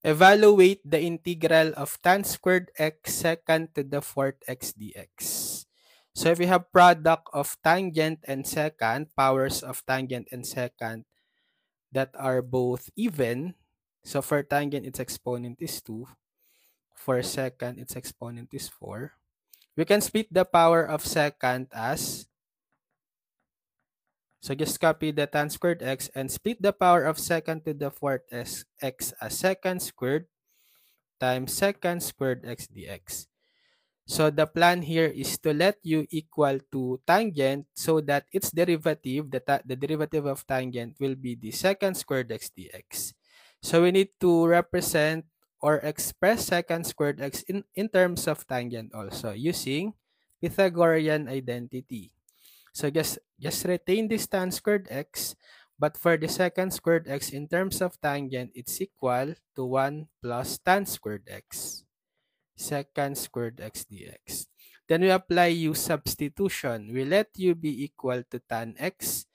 Evaluate the integral of tan squared x secant to the fourth x dx. So if we have product of tangent and secant, powers of tangent and secant that are both even, so for tangent its exponent is 2, for secant its exponent is 4. We can split the power of secant as, so just copy the tan squared x and split the power of secant to the fourth x as secant squared times secant squared x dx. So the plan here is to let u equal to tangent so that its derivative, the derivative of tangent will be the secant squared x dx. So we need to represent or express secant squared x in terms of tangent also using Pythagorean identity. So just retain this tan squared x, but for the secant squared x in terms of tangent, it's equal to 1 plus tan squared x, secant squared x dx. Then we apply u substitution. We let u be equal to tan x,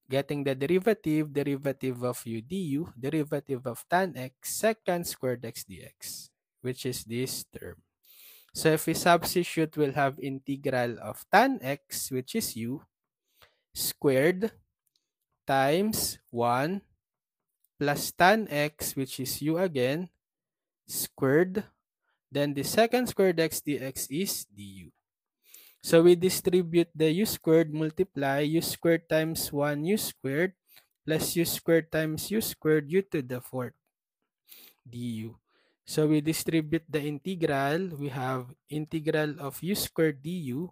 getting the derivative of u du, derivative of tan x, secant squared x dx, which is this term. So if we substitute, we'll have integral of tan x, which is u, squared times 1 plus tan x, which is u again, squared. Then the secant squared x dx is du. So we distribute the u squared, multiply u squared times 1 u squared plus u squared times u squared u to the fourth du. So we distribute the integral. We have integral of u squared du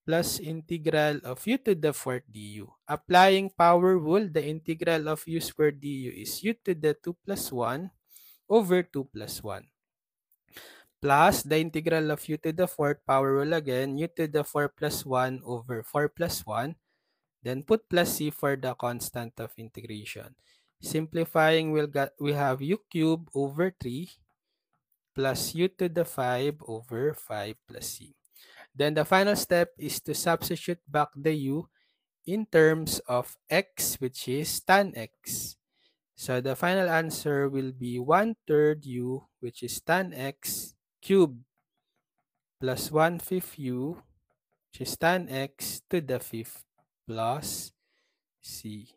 plus integral of u to the fourth du. Applying power rule, the integral of u squared du is u to the 2 plus 1 over 2 plus 1. Plus the integral of u to the fourth, power rule again, u to the 4 plus 1 over 4 plus 1. Then put plus c for the constant of integration. Simplifying, we have u cubed over 3 plus u to the 5 over 5 plus c. Then the final step is to substitute back the u in terms of x, which is tan x. So the final answer will be 1/3 u, which is tan x cubed, plus 1/5 u, which is tan x to the 5th, plus c.